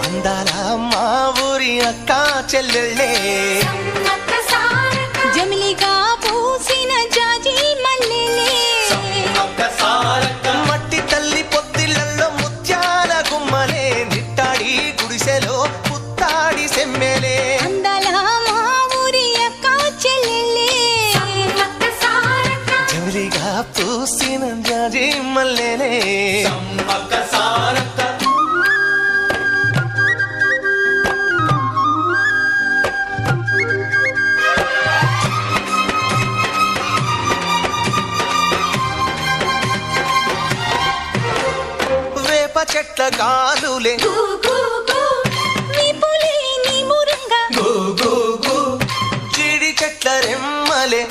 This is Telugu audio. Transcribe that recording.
అందాల మా ఊరి అక్క చెల్లెళ్ళే జమిలిగా పూసిన జాజి మల్లెలే మట్టి తల్లి పొత్తిళ్లలో ముత్యాల గుమ్మలే నిట్టాడి గుడిసెలో పుత్తాడి సెమ్మెలే అందాల మా ఊరి అక్క చెల్లెలే జమిలిగా పూసిన జాజి మల్లెలే చెట్ల కాలులే విపులే నీ మురంగా జీడి చెట్ల రెమ్మలే